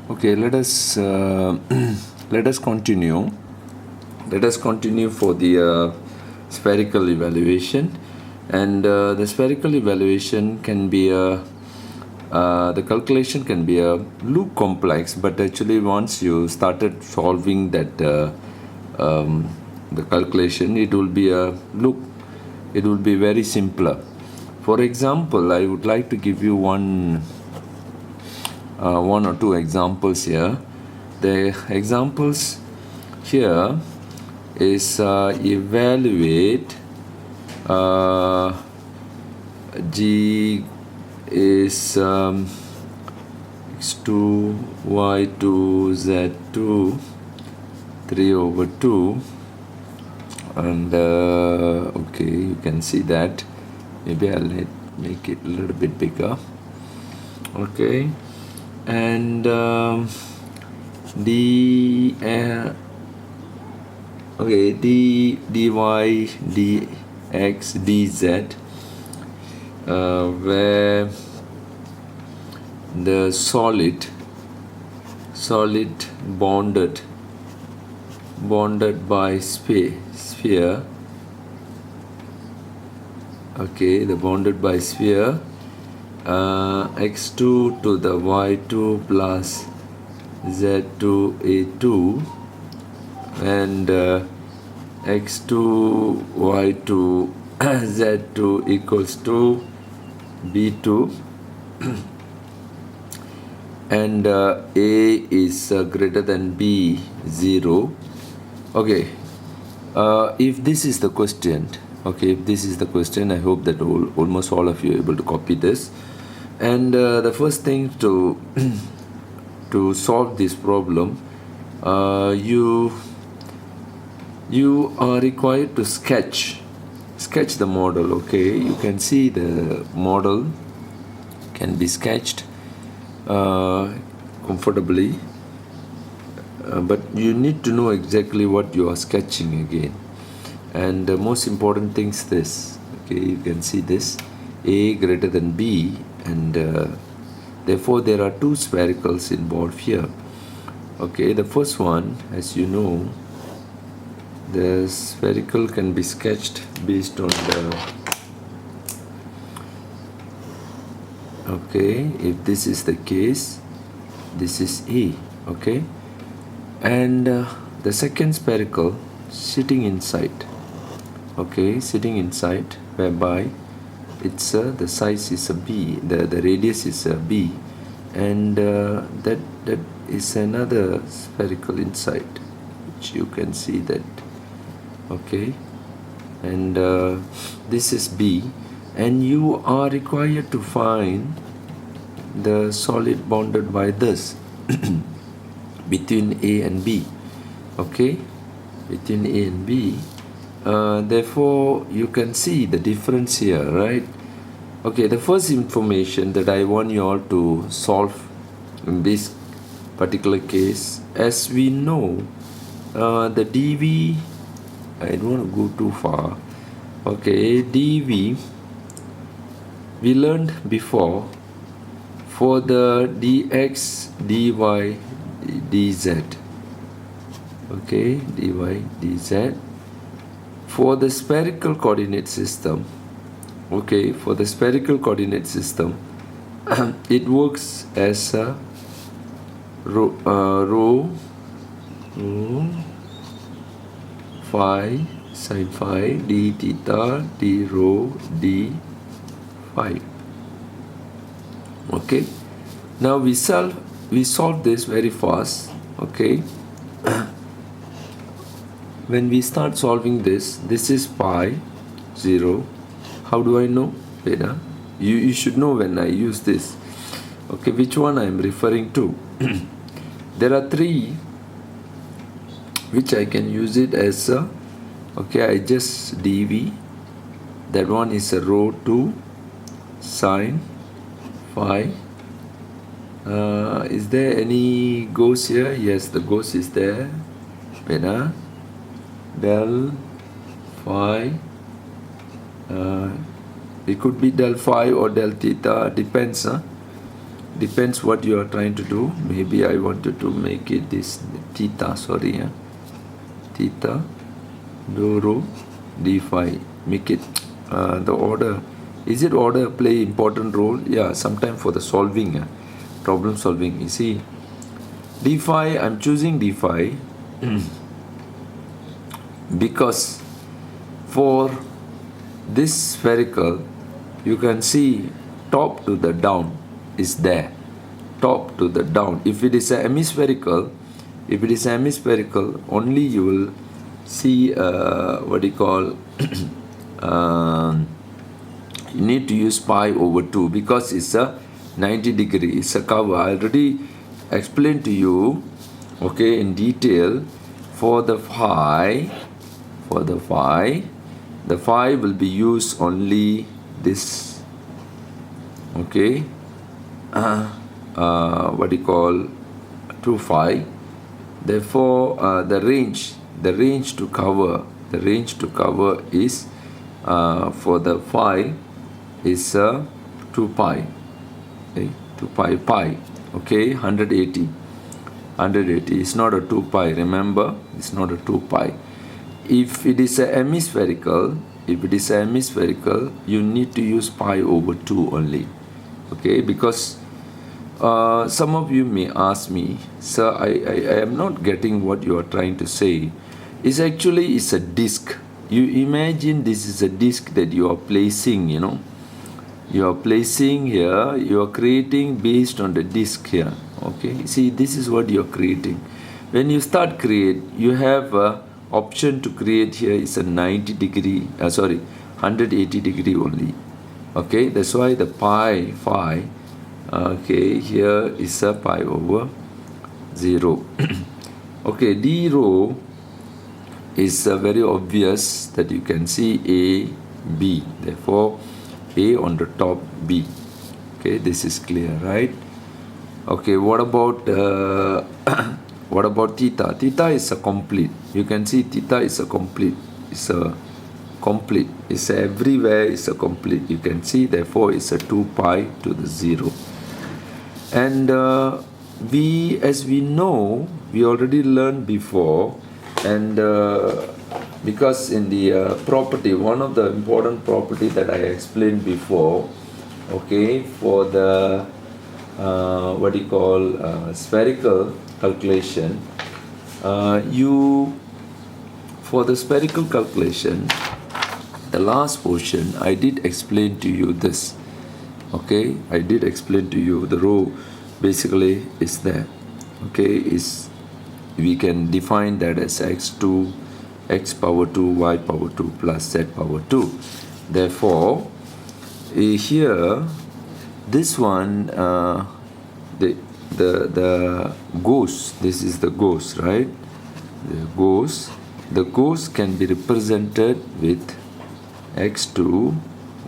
Okay, let us let us continue. Let us continue for the spherical evaluation, and the spherical evaluation can be the calculation can be a loop complex, but actually once you started solving that the calculation, it will be a loop. It will be very simpler. For example, I would like to give you one or two examples here. The examples here is evaluate G is x2 y2 z2 3/2, and okay, you can see that. Maybe I'll make it a little bit bigger. Okay, and dy dx dz, where the solid bonded by sphere. Okay, the bonded by sphere, x2 to the y2 plus z2 a2, and x2 y2 z2 equals to b2, and a is greater than b 0. Okay, if this is the question, I hope that almost all of you are able to copy this. And the first thing to to solve this problem, you are required to sketch the model. Okay, you can see the model can be sketched comfortably, but you need to know exactly what you are sketching again. And the most important thing is this. Okay, you can see this, a greater than b, and therefore there are two sphericals involved here. Okay, the first one, as you know, the spherical can be sketched based on the, okay, if this is the case, this is A. Okay, and the second spherical sitting inside, okay, whereby it's the size is a b, the radius is a b, and that is another spherical inside, which you can see that. Okay, and this is b, and you are required to find the solid bonded by this between A and B. Okay, between A and B. Therefore you can see the difference here, right? Okay, the first information that I want you all to solve in this particular case, as we know, the dV, I don't want to go too far. Okay, dV we learned before for the dx, dy, dz. Okay, dy, dz. For the spherical coordinate system, okay, for the spherical coordinate system, it works as a rho phi sin phi d theta d rho d phi. Okay, now we solve this very fast. Okay, when we start solving this is pi 0. How do I know? Beta, you should know when I use this. Okay, which one I am referring to? There are three which I can use it as a, okay, I just dV, that one is a rho 2 sine phi. Is there any ghost here? Yes, the ghost is there. Beta del phi, it could be del phi or del theta, depends. depends what you are trying to do. Maybe I wanted to make it this theta, sorry, theta, do rho, d phi, make it the order. Is it order play important role? Yeah, sometime for the solving, problem solving. You see, d phi, I'm choosing d phi because for this spherical, you can see top to the down is there, top to the down. If it is a hemispherical, only you will see what you call you need to use pi over 2 because it's a 90 degree, it's a cover. I already explained to you, okay, in detail. For the phi, the phi will be used only this, okay, what you call 2 phi. Therefore the range to cover is for the phi is 2 pi, okay, 2 pi, okay, 180. It's not a 2 pi, remember, it's not a 2 pi. If it is a hemispherical, you need to use pi over 2 only, okay, because some of you may ask me, sir, I am not getting what you are trying to say. It's a disk. You imagine this is a disk that you are placing, you are placing here, you are creating based on the disk here, okay. See, this is what you are creating. When you start create, you have a option to create here is a 90 degree, 180 degree only, okay. That's why the phi, okay, here is a pi over 0. Okay, d rho is very obvious that you can see A, B, therefore A on the top, B, okay, this is clear, right? Okay, what about theta is a complete. You can see theta is a complete. It's everywhere is a complete. You can see, therefore it's a 2 pi to the 0. And as we know, we already learned before, and because in the property, one of the important property that I explained before, okay, for the spherical calculation, for the spherical calculation, the last portion I did explain to you this, okay, I did explain to you the rho basically is there, okay, we can define that as x2, x power 2, y power 2 plus z power 2. Therefore here this one, the gauss, this is the gauss, right? The gauss can be represented with x2,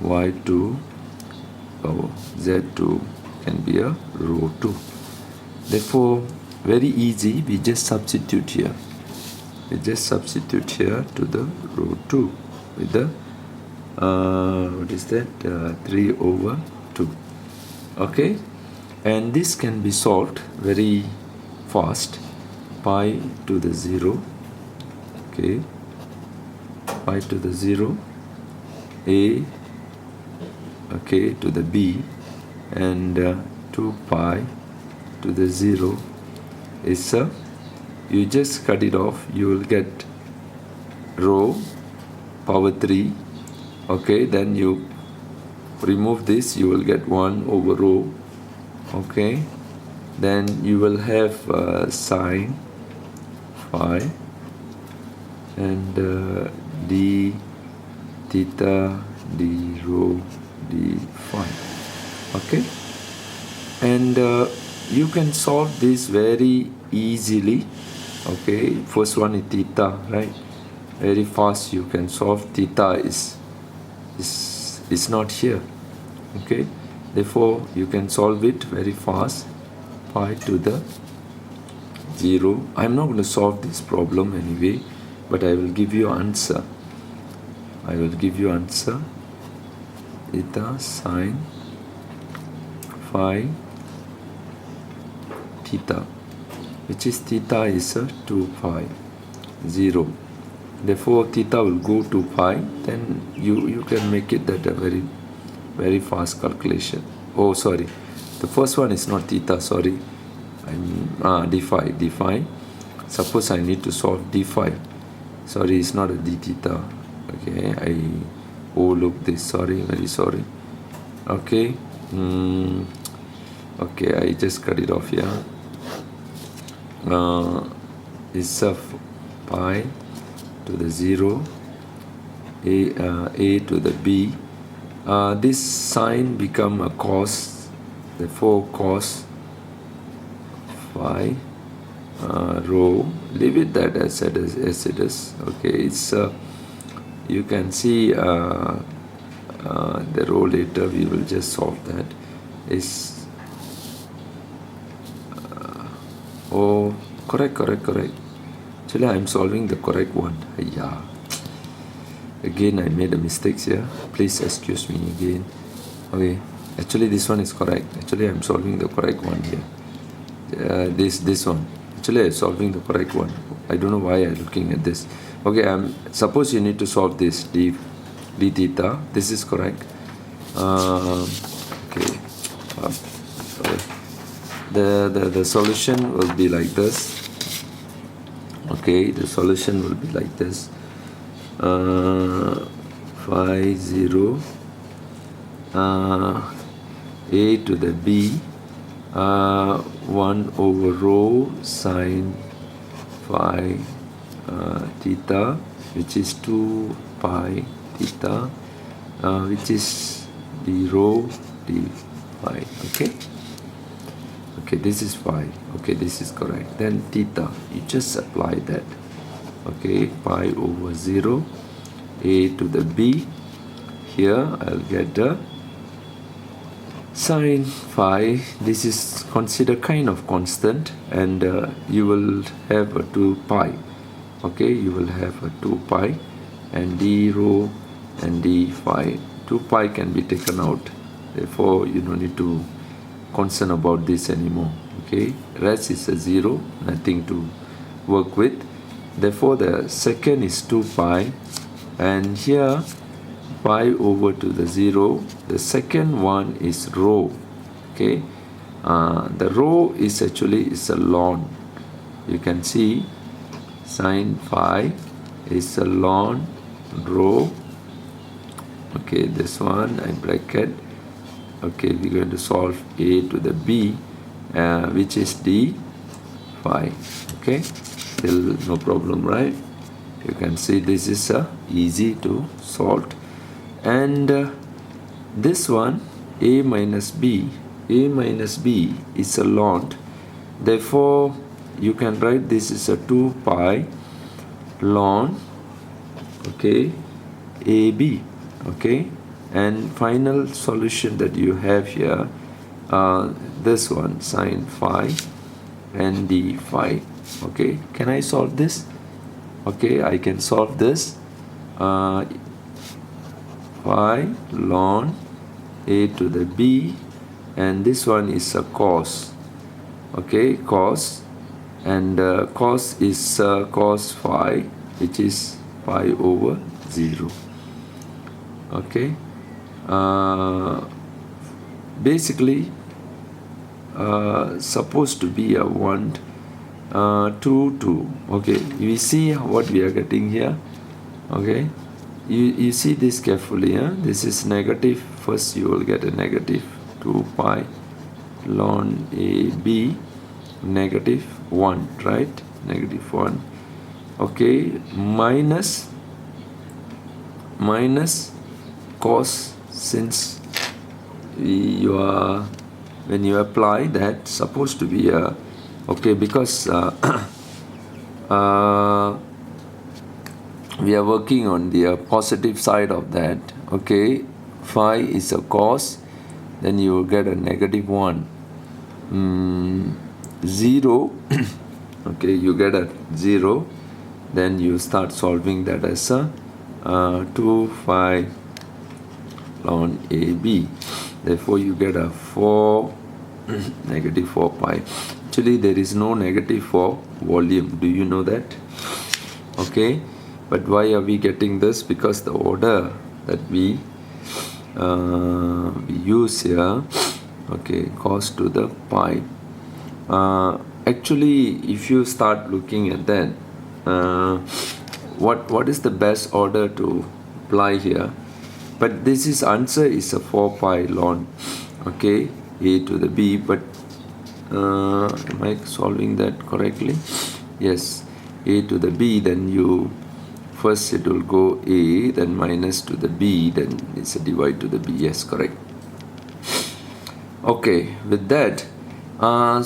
y2 power z2 can be a rho 2. Therefore very easy, we just substitute here to the rho 2 with the 3 over 2, okay. And this can be solved very fast. Pi to the 0, okay, pi to the 0, A, okay, to the B, and 2 pi to the 0 is you just cut it off, you will get rho power 3, okay. Then you remove this, you will get 1 over rho, okay. Then you will have sine phi and d theta d rho d phi, okay. And you can solve this very easily, okay. First one is theta, right? Very fast you can solve. Theta is not here, okay. Therefore you can solve it very fast. Pi to the 0. I'm not going to solve this problem anyway, but I will give you answer. Theta sine phi theta, which is theta is 2 pi 0. Therefore theta will go to pi. Then you can make it that a very fast calculation. Oh sorry, the first one is not theta, sorry, I'm d phi. Suppose I need to solve d phi, sorry, it's not a d theta. Okay, I overlooked this, sorry, very sorry. Okay, okay, I just cut it off here. It's a pi to the 0, a to the b. This sign become a cos, therefore cos phi rho, leave it that as it is. Okay, it's you can see the rho later, we will just solve that. Is oh, correct. Actually I'm solving the correct one. Yeah, again I made a mistake here, please excuse me again. Okay, actually this one is correct. Actually I'm solving the correct one here. This one, actually I'm solving the correct one. I don't know why I'm looking at this. Okay, suppose you need to solve this d theta. This is correct. Okay, sorry. The solution will be like this. Okay, the solution will be like this. Phi 0, a to the b, 1 over rho sine phi theta, which is 2 pi theta, which is d rho d phi. Okay, this is phi. Okay, this is correct. Then theta, you just apply that. Okay, pi over 0, a to the b. Here I'll get the sine phi. This is considered kind of constant, and you will have a 2 pi. Okay, you will have a 2 pi and d rho and d phi. 2 pi can be taken out, therefore you don't need to concern about this anymore. Okay, rest is a 0, nothing to work with. Therefore the second is 2 pi, and here pi over to the 0. The second one is rho. Okay, the rho is actually a ln. You can see sine phi is a ln rho. Okay, this one I bracket. Okay, we're going to solve a to the b, which is d phi. Okay, still no problem, right? You can see this is easy to solve. And this one, a minus b is a ln. Therefore you can write this is a 2 pi ln, okay, ab. Okay, and final solution that you have here, this one sine phi and d phi. Okay, can I solve this? Okay, I can solve this. Phi ln a to the b, and this one is a cos. Okay, cos, and cos is cos phi, which is pi over 0. Okay, basically supposed to be a 1 2 2. Okay, you see what we are getting here. Okay, you see this carefully. This is negative. First you will get a negative 2 pi ln a b, negative 1, right? Negative 1. Okay, minus cos, since you are, when you apply that, supposed to be a, okay, because we are working on the positive side of that. Okay, phi is a cos, then you will get a negative 1. 0 okay, you get a 0, then you start solving that as a 2 phi ln AB. Therefore you get a 4 negative 4 pi. Actually, there is no negative for volume. Do you know that? Okay, but why are we getting this? Because the order that we use here, okay, cos to the pi. Actually, if you start looking at that, what is the best order to apply here? But this is answer is a 4 pi ln, okay, a to the b. But am I solving that correctly? Yes, a to the b, then you first it will go a, then minus to the b, then it's a divide to the b. Yes, correct. Okay, with that,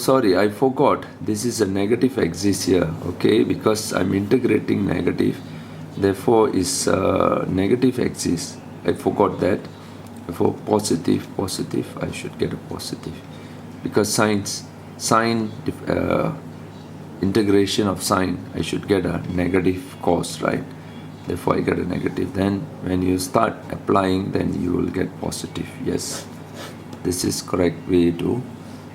sorry, I forgot this is a negative axis here, okay, because I'm integrating negative, therefore is negative axis. I forgot that. For positive, I should get a positive, because sine integration of sine, I should get a negative cos, right? Therefore I get a negative. Then when you start applying, then you will get positive. Yes, this is correct way to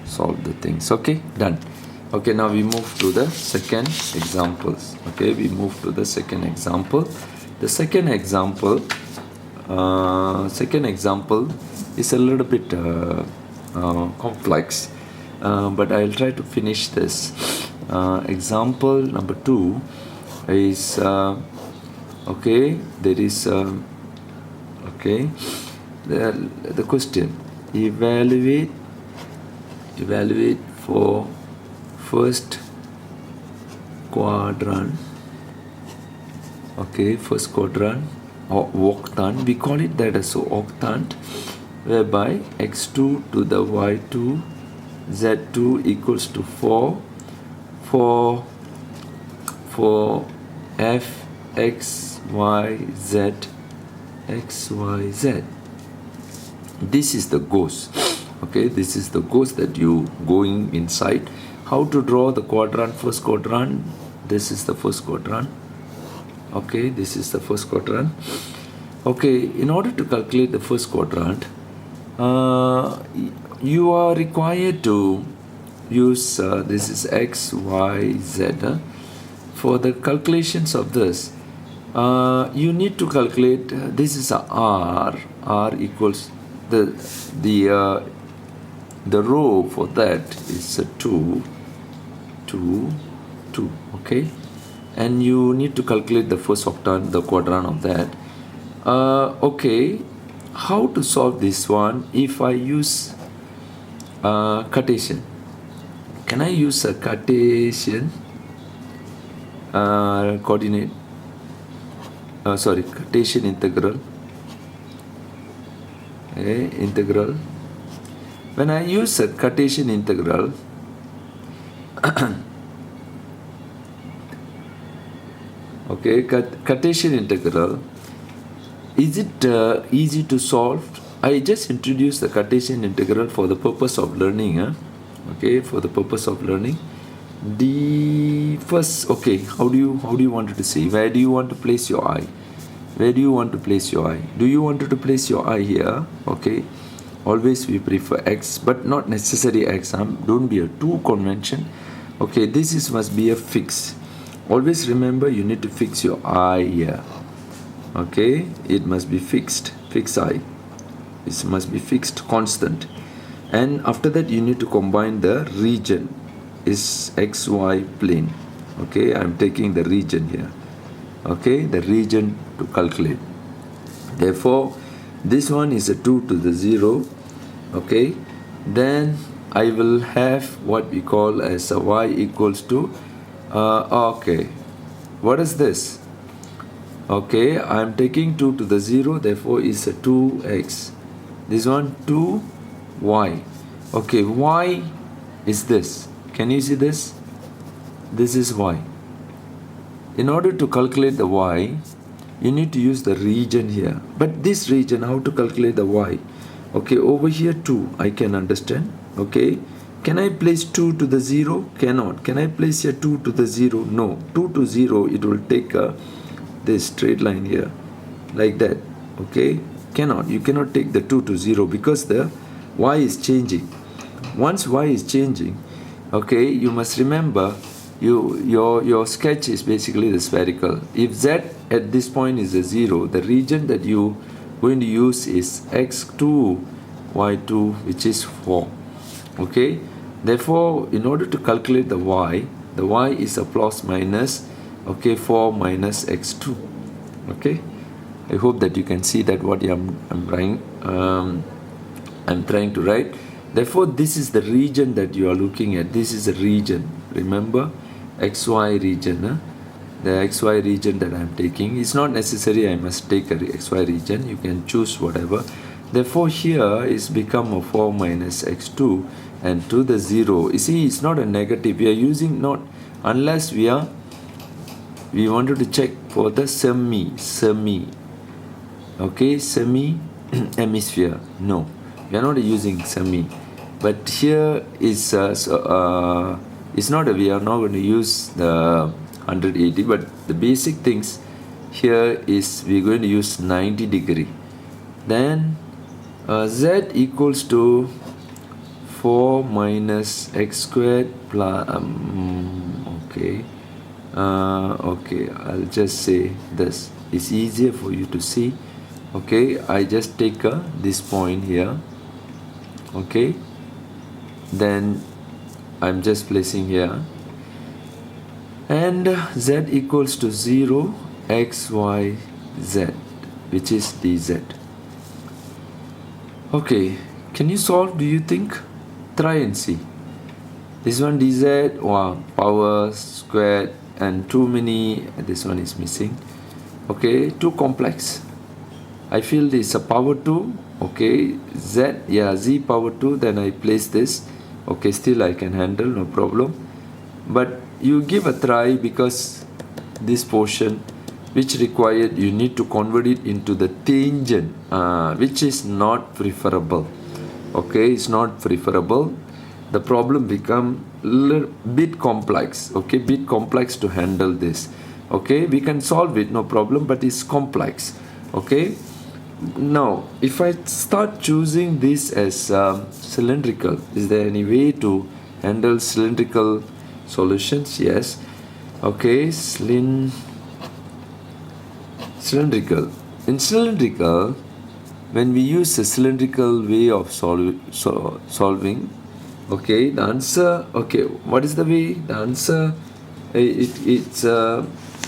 solve the things. Okay, done. Okay, now we move to the second examples. Okay, we move to the second example. The second example is a little bit complex, but I'll try to finish this. Example number 2 is okay, there is okay, the question, evaluate for first quadrant, okay, first quadrant or octant, we call it that as octant, whereby x2 to the y2 z2 equals to 4 for f x y z x y z. This is the goals. Okay, this is the goals that you going inside. How to draw the quadrant? First quadrant, this is the first quadrant. Okay, this is the first quadrant. Okay, in order to calculate the first quadrant, you are required to use this is x, y, z. For the calculations of this, you need to calculate this is a r equals the row for that is a 2, okay, and you need to calculate the first octant, the quadrant of that. Okay, how to solve this one? If I use Cartesian, can I use a Cartesian coordinate? Cartesian integral. Okay, integral. When I use a Cartesian integral, okay, Cartesian integral, is it easy to solve? I just introduced the Cartesian integral for the purpose of learning. Okay, for the purpose of learning. The first, okay, how do you want to see? Where do you want to place your eye? Where do you want to place your eye? Do you want to place your eye here? Okay, always we prefer x, but not necessary x. Don't be a too convention. Okay, this is must be a fix. Always remember, you need to fix your eye here. Okay, it must be fixed eye. It must be fixed, constant. And after that, you need to combine the region is xy plane. Okay, I'm taking the region here. Okay, the region to calculate. Therefore, this one is a 2 to the 0. Okay, then I will have what we call as a y equals to okay, what is this? Okay, I am taking 2 to the 0, therefore is a 2x. This one 2y. Okay, y is this. Can you see this? This is y. In order to calculate the y, you need to use the region here. But this region, how to calculate the y? Okay, over here 2, I can understand. Okay, can I place 2 to the 0? Cannot. Can I place here 2 to the 0? No. 2 to 0, it will take this straight line here, like that. Okay, cannot. You cannot take the 2 to 0 because the y is changing. Once y is changing, Okay, you must remember your sketch is basically the spherical. If z at this point is a 0, the region that you going to use is x2 y2, which is 4. Okay, therefore in order to calculate the y is a plus minus, okay, 4 minus x2. Okay, I hope that you can see that what I'm trying to write. Therefore, this is the region that you are looking at. This is a region. Remember, XY region. The XY region that I am taking. It's not necessary I must take a XY region. You can choose whatever. Therefore, here is become a 4 minus x2 and to the 0. You see, it's not a negative. We are using not unless we wanted to check for the semi. Okay, semi hemisphere. No, we are not using semi. But here is it's not we are not going to use the 180, but the basic things here is we're going to use 90 degree. Then z equals to 4 minus x squared plus okay, I'll just say this. It's easier for you to see. Okay, I just take this point here. Okay, then I'm just placing here, and z equals to 0 x y z, which is dz. Okay, can you solve, do you think? Try and see. This one dz, wow, power squared, and too many, this one is missing. Okay, too complex. I feel this a power 2. Okay, z, yeah, z power 2, then I place this. Okay, still I can handle, no problem. But you give a try, because this portion which required, you need to convert it into the tangent, which is not preferable. Okay, it's not preferable. The problem become little bit complex. Okay, bit complex to handle this. Okay, we can solve it, no problem, but it's complex. Okay, now if I start choosing this as cylindrical, is there any way to handle cylindrical solutions? Yes. Okay, cylindrical. In cylindrical, when we use a cylindrical way of solving, okay, the answer, okay, what is the way? The answer, it's a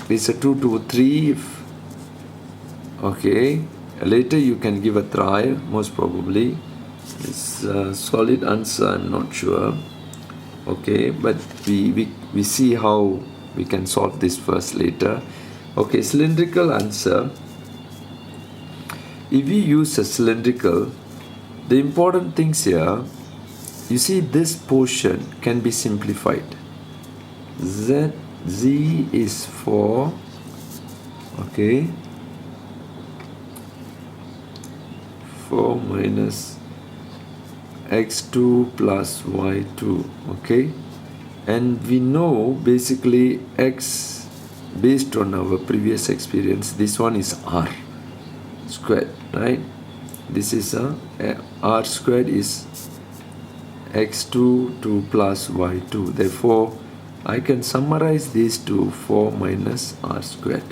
2 to 3. Okay, later you can give a try, most probably. It's a solid answer, I'm not sure. Okay, but we see how we can solve this first later. Okay, cylindrical answer. If we use a cylindrical, the important things here, you see this portion can be simplified. Z is 4. Okay, 4 minus x2 plus y2. Okay, and we know basically x, based on our previous experience, this one is r squared, right? This is r squared is x2 2 plus y2. Therefore I can summarize these to 4 minus r squared.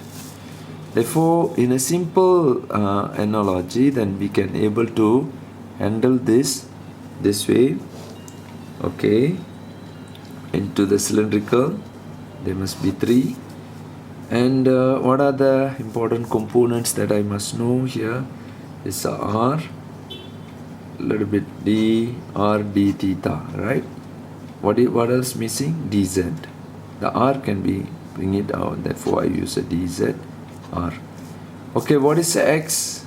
Therefore, in a simple analogy, then we can able to handle this way. Okay, into the cylindrical there must be 3. And what are the important components that I must know here? Is r, little bit d, r d theta, right? What else missing? dz. The r can be bring it out, therefore I use a dz r. Okay, what is x?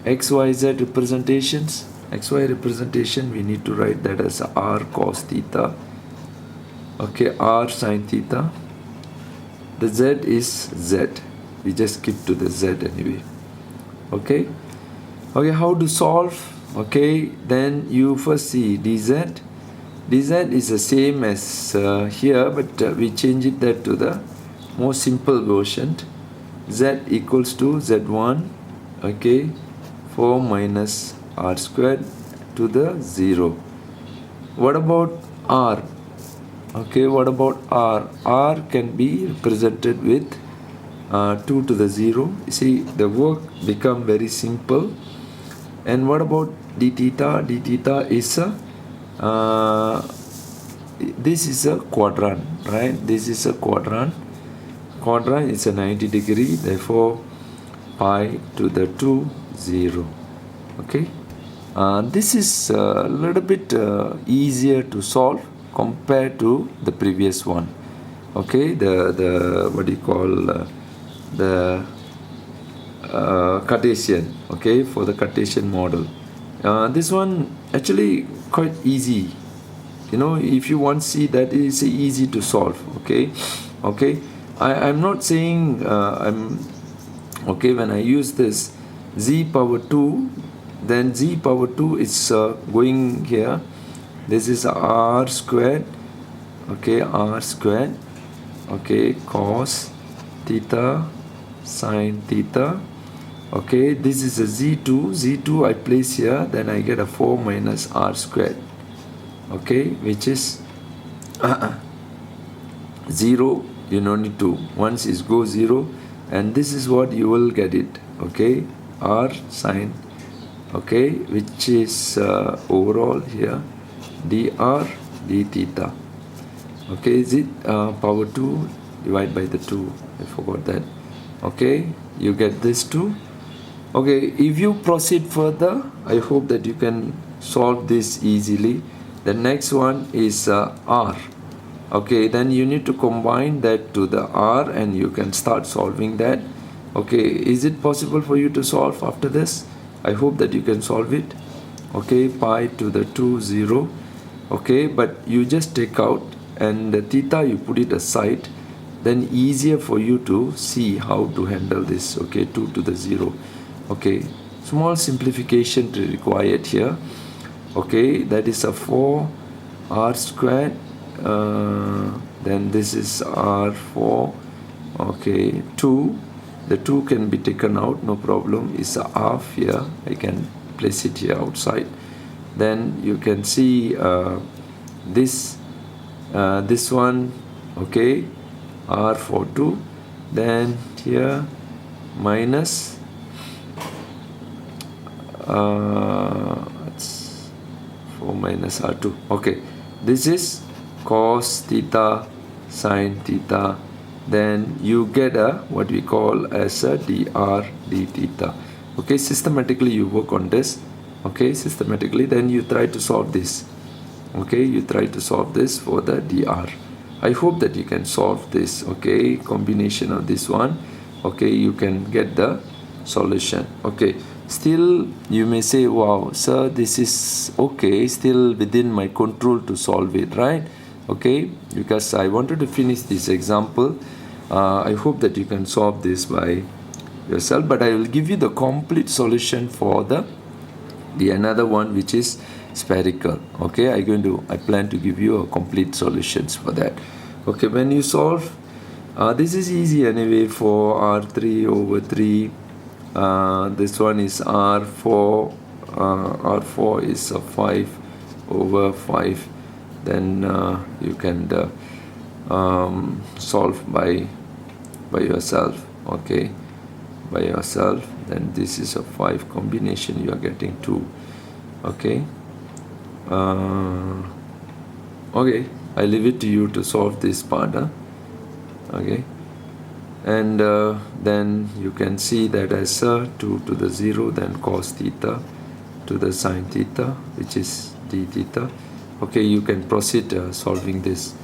X, y, z representations. XY representation, we need to write that as r cos theta. Okay, r sin theta. The z is z. We just skip to the z anyway. Okay. Okay, how to solve? Okay, then you first see dz. dz is the same as here, but we change it that to the more simple version. Z equals to z1. Okay, 4 minus r squared to the 0. What about r? Okay, what about r? R can be represented with 2 to the 0. You see, the work become very simple. And what about d theta? D theta is a this is a quadrant, right? This is a quadrant. Quadrant is a 90 degree, therefore pi to the 2 0. Okay, this is a little bit easier to solve compared to the previous one. Okay, the what do you call the Cartesian. Okay, for the Cartesian model, this one actually quite easy. You know, if you want to see that, it is easy to solve. Okay, I'm not saying I'm okay when I use this z power 2, then z power 2 is going here. This is r squared. Okay, r squared. Okay, cos theta sine theta. Okay, this is a z2 I place here, then I get a 4 minus r squared. Okay, which is 0. You don't need to, once it go 0, and this is what you will get it. Okay, r sine, okay, which is overall here dr d theta. Okay, is it power 2 divided by the 2? I forgot that. Okay, you get this 2. Okay, if you proceed further, I hope that you can solve this easily. The next one is r. Okay, then you need to combine that to the r and you can start solving that. Okay, is it possible for you to solve after this? I hope that you can solve it. Okay, pi to the 2 0. Okay, but you just take out and the theta you put it aside, then easier for you to see how to handle this. Okay, 2 to the 0. Okay, small simplification required here. Okay, that is a 4 r squared, then this is r4. Okay, 2, the 2 can be taken out, no problem. It's a half here, I can place it here outside. Then you can see this one. Okay, r42, then here minus it's 4 minus r2. Okay, this is cos theta sine theta, then you get a what we call as a dr d theta. Okay, systematically you work on this. Okay, systematically, then you try to solve this. Okay, you try to solve this for the dr. I hope that you can solve this. Okay, combination of this one. Okay, you can get the solution. Okay, still you may say, wow sir, this is okay, still within my control to solve it, right? Okay, because I wanted to finish this example. I hope that you can solve this by yourself, but I will give you the complete solution for the another one, which is spherical. Okay, I plan to give you a complete solutions for that. Okay, when you solve this is easy anyway. For r3 over 3, this one is r4. R4 is a 5 over 5. Then you can solve by yourself. Okay, by yourself. Then this is a 5 combination, you are getting 2. Okay, okay, I leave it to you to solve this part. Okay, and then you can see that as 2 to the 0, then cos theta to the sine theta, which is d theta. Okay, you can proceed solving this.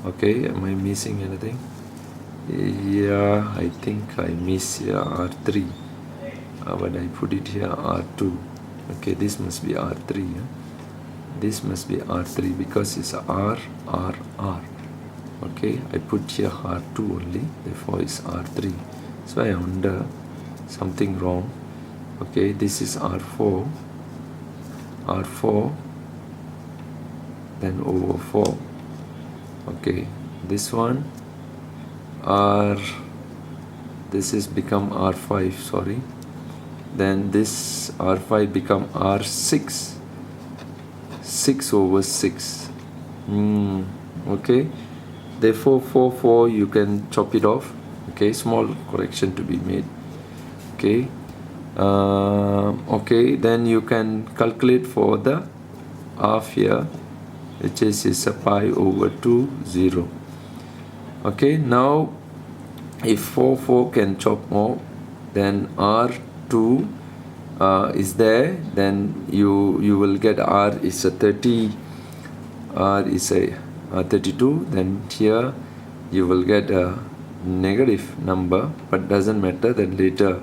Okay, am I missing anything? Yeah, I think I miss here r3, but I put it here r2. Okay, this must be r3. This must be r3 because it's r. Okay, I put here r2 only, therefore it's r3. So I wonder something wrong. Okay, this is r4, then over 4. Okay, this one this is become r5, sorry. Then this r5 become r6, 6 over 6. Okay, therefore 4 you can chop it off. Okay, small correction to be made. Okay, okay, then you can calculate for the half here, which is a pi over 2 0. Okay, now if 4 can chop more, then R2 is there, then you will get R is a 30, R is a 32, then here you will get a negative number, but doesn't matter, then later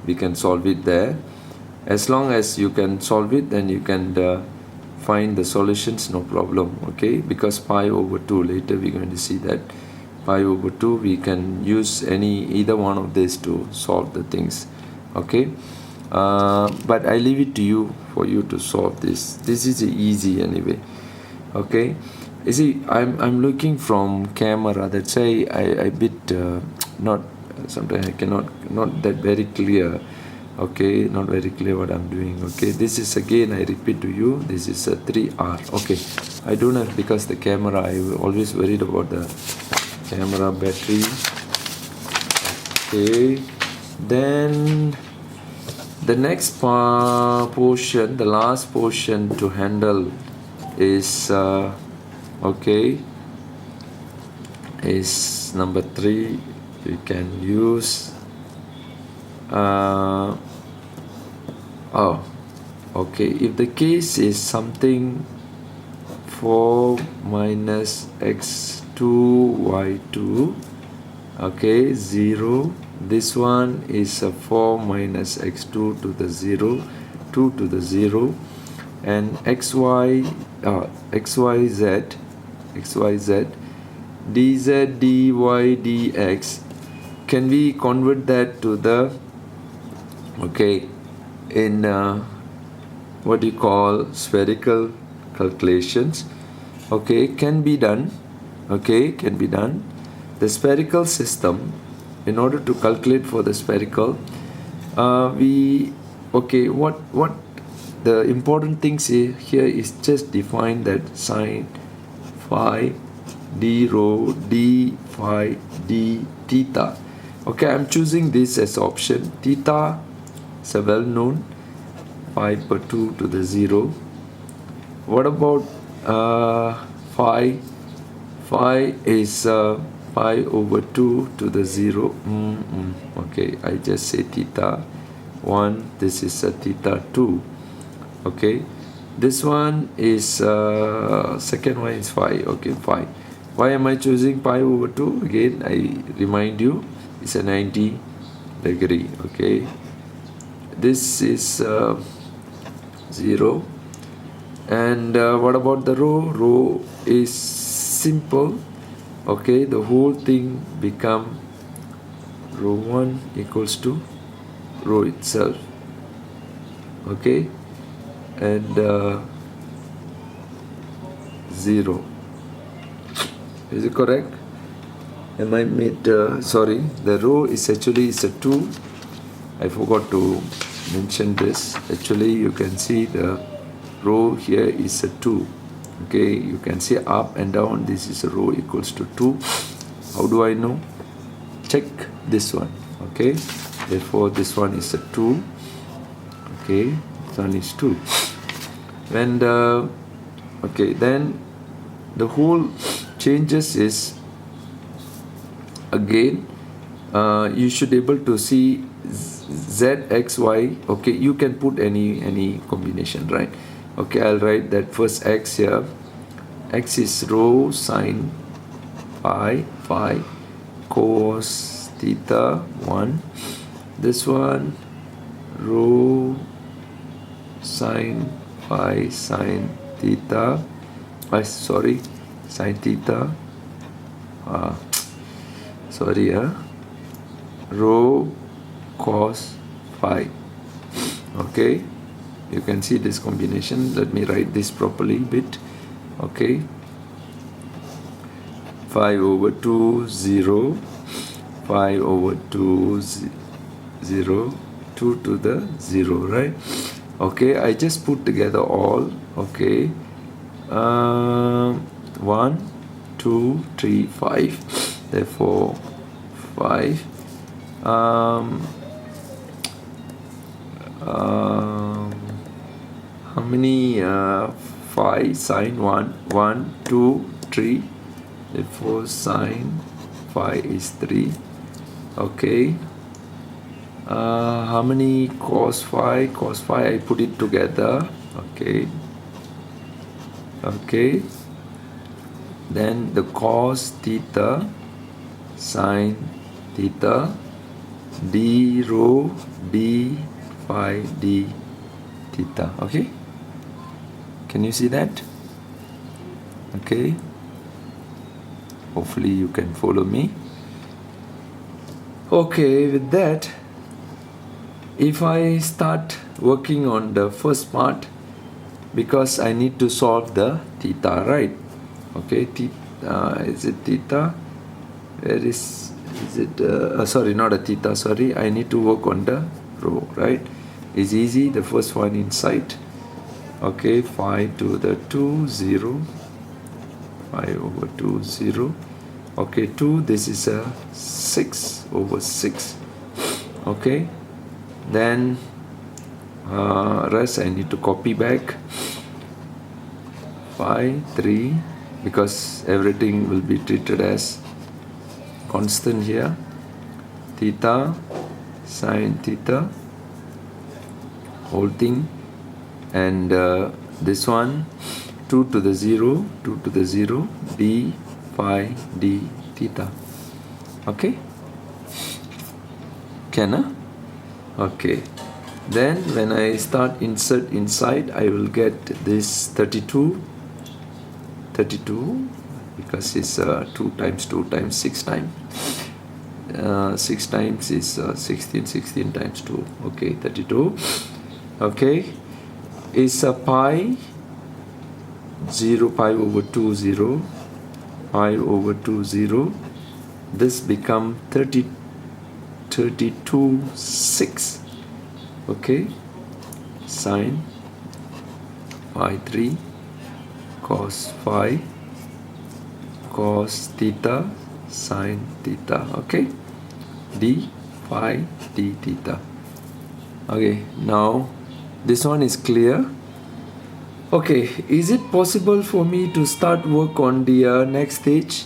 we can solve it there. As long as you can solve it, then you can find the solutions, no problem. Okay, because pi over 2, later we're going to see that pi over 2 we can use either one of these to solve the things. Okay, but I leave it to you for you to solve this. This is easy anyway. Okay, you see, I'm looking from camera, that's why I bit not, sometimes I cannot, not that very clear. Okay, not very clear what I'm doing. Okay, this is, again I repeat to you, this is a 3R. Okay, I don't have, because the camera, I always worried about the camera battery. Okay, then the next portion, the last portion to handle is okay, is number 3. You can use okay, if the case is something 4 minus x2 y2, okay, 0, this one is a 4 minus x2 to the 0, 2 to the 0, and xyz dz dy dx, can we convert that to the, okay, in what you call spherical calculations? Okay, can be done. Okay, can be done. The spherical system, in order to calculate for the spherical, what the important things here is just define that sine phi d rho d phi d theta. Okay, I'm choosing this as option. Theta is a well known, pi per 2 to the 0. What about phi? Phi is pi over 2 to the 0. Okay, I just say theta 1, this is a theta 2. Okay, this one is second one is phi. Okay, phi. Why am I choosing pi over 2? Again, I remind you, it's a 90 degree. Okay, this is 0. And what about the rho? Rho is simple. Okay, the whole thing become rho 1 equals to rho itself. Okay, and 0. Is it correct? Am I made sorry, the rho is actually is a 2. I forgot to mention this. Actually, you can see the rho here is a 2. Okay, you can see up and down, this is a rho equals to 2. How do I know? Check this one. Okay, therefore this one is a 2. Okay, this one is 2. And okay, then the whole changes is, again you should be able to see z, x, y. Okay, you can put any combination, right? Okay, I'll write that first x here. X is rho sine phi cos theta 1. This one rho sine phi sine theta, sorry, sine theta, rho cos phi. Okay, you can see this combination. Let me write this properly bit. Okay, phi over 2 0, phi over 2 0, 2 to the 0, right? Okay, I just put together all. Okay, 1 2 3 5, therefore 5. How many 5 sine 1 1 2 3, therefore sine 5 is 3. Okay, how many cos phi? Cos phi, I put it together. Okay, okay, then the cos theta sine theta d rho d phi d theta. Okay, can you see that? Okay, hopefully you can follow me. Okay, with that, if I start working on the first part, because I need to solve the theta, right? Okay, is it theta? Where is it? Sorry, not a theta, sorry. I need to work on the rho, right? It's easy, the first one inside. Okay, 5 to the 2, 0. 5 over 2, 0. Okay, 2, this is a 6 over 6. Okay, then rest I need to copy back. 5, 3, because everything will be treated as constant here. Theta, sine theta, whole thing, and this one 2 to the 0, 2 to the 0, d phi d theta. Okay, can okay, then when I start insert inside, I will get this 32 because it's 2 times 2 times 6 times 6 times is 16 times 2. Okay, 32. Okay, it's a pi 0, pi over 2, 0, pi over 2, 0. This become 32 6. Okay, sine phi 3 cos phi cos theta sine theta. Okay, d phi d theta. Okay, now this one is clear. Okay, is it possible for me to start work on the next stage?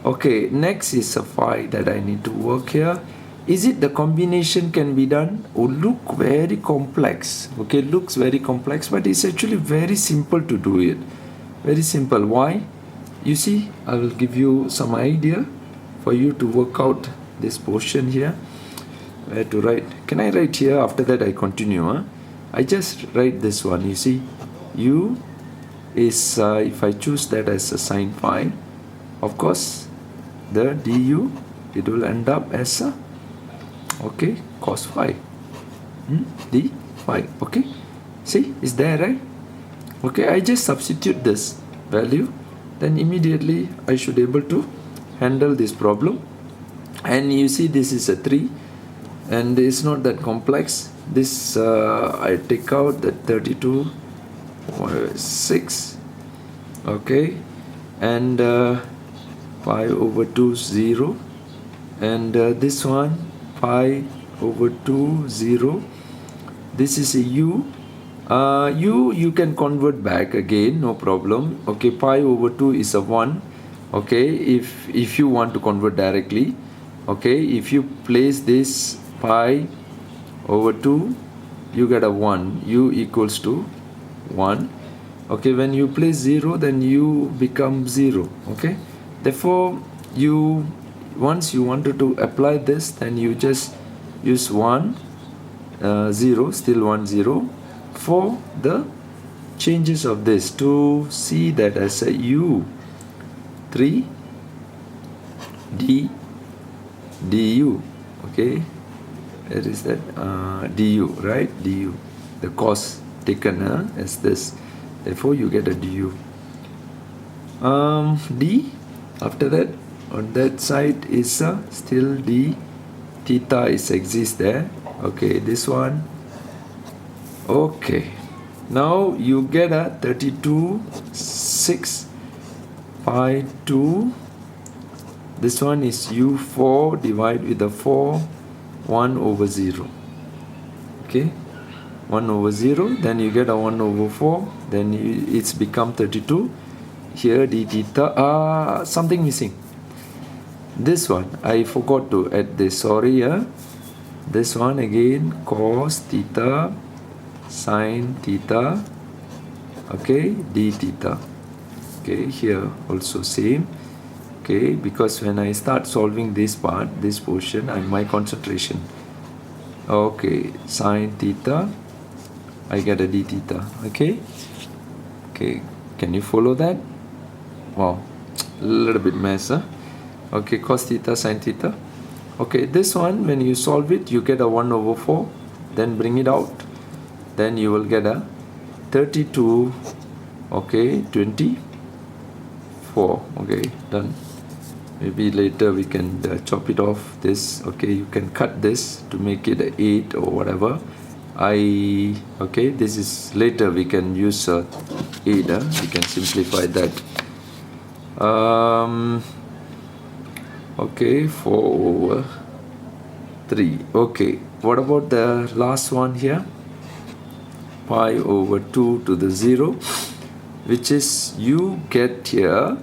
Okay, next is a phi that I need to work here. Is it the combination can be done? Oh, look very complex. Okay, looks very complex, but it's actually very simple to do it. Very simple. Why? You see, I will give you some idea for you to work out this portion here. Where to write? Can I write here? After that I continue. I just write this one. You see, u is if I choose that as a sine phi, of course the du, it will end up as a okay cos phi d phi. Okay, see, is there, right? Okay, I just substitute this value, then immediately I should able to handle this problem. And you see, this is a 3 and it's not that complex. This I take out the 32 6. Okay, and pi over 2 0, and this one pi over 2 0. This is a u. You can convert back again, no problem. Okay, pi over 2 is a 1. Okay, if you want to convert directly. Okay, if you place this pi over 2, you get a 1. U equals to 1. Okay, when you place 0, then u become 0. Okay, therefore you, once you wanted to apply this, then you just use 1 0, still 1 0 for the changes of this to see that as a u 3 d du. Okay, where is that du, right? Du, the cos taken as this, therefore you get a du. D, after that on that side is still d theta is exists there. Okay, this one. Okay, now you get a 32 6 pi 2, this one is u4 divided with the 4, 1 over 0. Okay, 1 over 0, then you get a 1 over 4, then it's become 32. Here d theta, something missing. This one, I forgot to add this, sorry. This one again, cos theta, sin theta, okay, d theta. Okay, here also same. Okay, because when I start solving this part, this portion, my concentration. Okay, sin theta, I get a d theta. Okay, okay, can you follow that? Wow, a little bit mess, huh? Okay, cos theta, sin theta. Okay, this one, when you solve it, you get a 1 over 4, then bring it out, then you will get a 32, okay, 24. Okay, done. Maybe later we can chop it off this. Okay, you can cut this to make it a 8 or whatever. Okay, this is later we can use 8. We can simplify that. Okay, 4 over 3. Okay, what about the last one here? Pi over 2 to the 0, which is you get here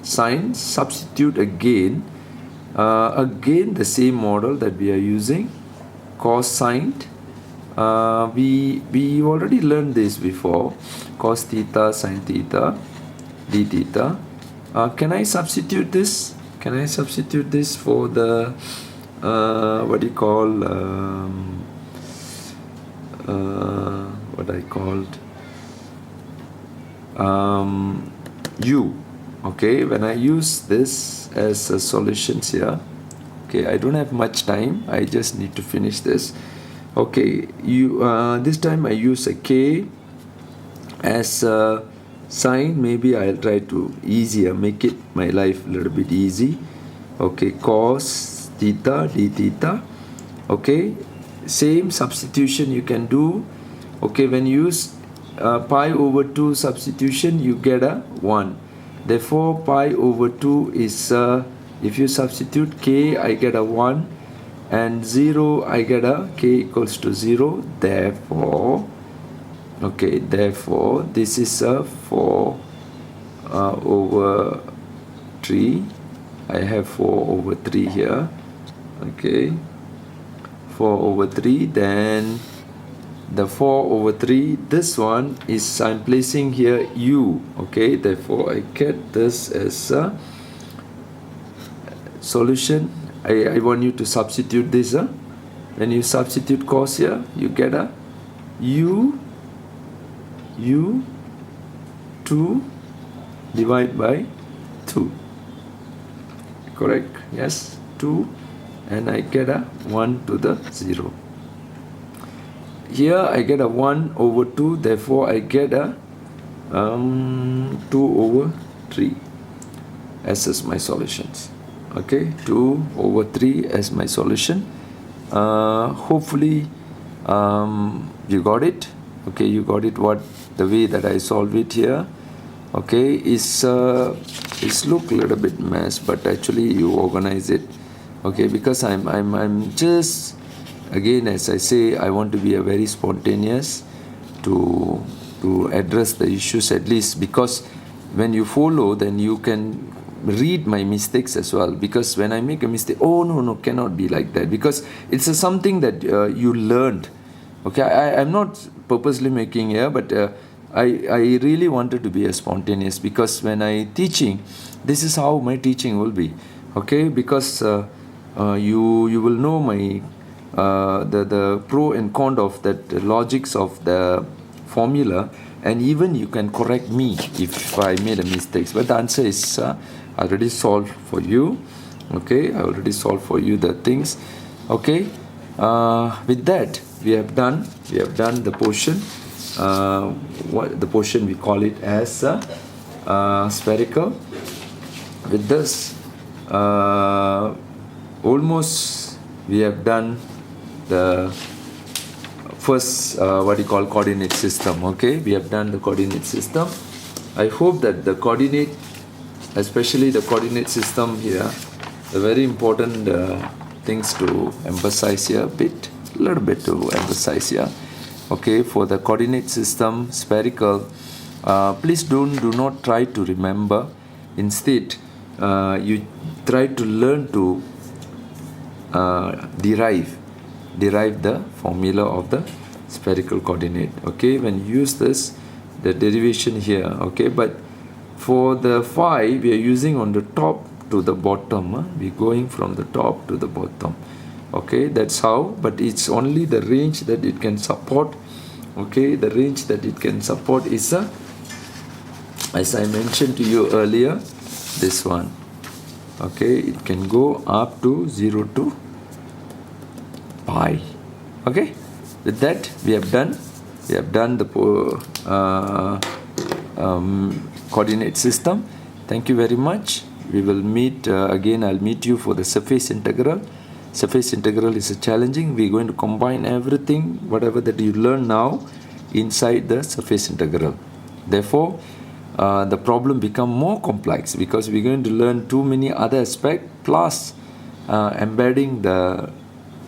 sine, substitute again the same model that we are using, cosine. We already learned this before, cos theta, sin theta, d theta. Can I substitute this? Can I substitute this for the what do you call what I called u? Okay, when I use this as a solutions here, okay, I don't have much time, I just need to finish this. Okay, this time I use a k as a sine. Maybe I'll try to make it my life a little bit easy. Okay, cos theta, d theta. Okay, same substitution you can do. Okay, when you use pi over 2 substitution, you get a 1. Therefore, pi over 2 is, if you substitute k, I get a 1, and 0, I get a k equals to 0. Therefore, okay, therefore, this is a 4 over 3. I have 4 over 3 here. Okay, 4 over 3, then the 4 over 3, this one is, I'm placing here u. Okay, therefore I get this as a solution. I want you to substitute this. When you substitute cos here, you get a u 2 divided by 2. Correct? Yes, 2, and I get a 1 to the 0. Here I get a 1 over 2, therefore I get a 2 over 3 as my solutions. Okay, 2 over 3 as my solution. Hopefully you got it. Okay, you got it. What the way that I solve it here. Okay, it's look a little bit mess, but actually you organize it. Okay, because I'm just, again, as I say, I want to be a very spontaneous to address the issues, at least, because when you follow, then you can read my mistakes as well. Because when I make a mistake, oh no, cannot be like that, because it's something that you learned. Okay, I'm not purposely making here, but I really wanted to be a spontaneous, because when I teaching, this is how my teaching will be. Okay, because you will know my the pro and con of that logics of the formula, and even you can correct me if I made a mistakes. But the answer is already solved for you. Okay, I already solved for you the things. Okay, with that we have done the portion. What the portion we call it as spherical. With this, almost we have done the first what you call coordinate system. Okay, we have done the coordinate system. I hope that the coordinate especially the coordinate system here, the very important things to emphasize here a little bit to emphasize here. Okay, for the coordinate system, spherical, please do not try to remember. Instead, you try to learn to derive the formula of the spherical coordinate. Okay, when you use this, the derivation here. Okay, but for the phi, we are using on the top to the bottom. We're going from the top to the bottom. Okay, that's how, but it's only the range that it can support. Okay, the range that it can support is as I mentioned to you earlier, this one. Okay, it can go up to 0 to pi. Okay, with that we have done the coordinate system. Thank you very much. We will meet again. I'll meet you for the surface integral. Surface integral is challenging. We're going to combine everything, whatever that you learn now, inside the surface integral. Therefore, the problem become more complex because we're going to learn too many other aspects plus embedding the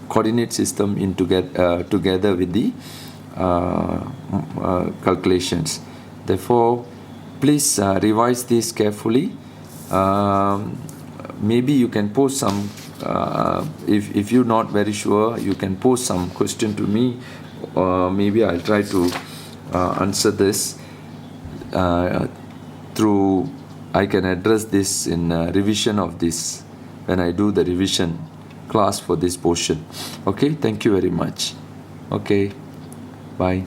coordinate system in together with the calculations. Therefore, please revise this carefully. Maybe you can post some, if you're not very sure, you can post some question to me. Maybe I'll try to answer this through, I can address this in revision of this when I do the revision class for this portion. Okay, thank you very much. Okay, bye.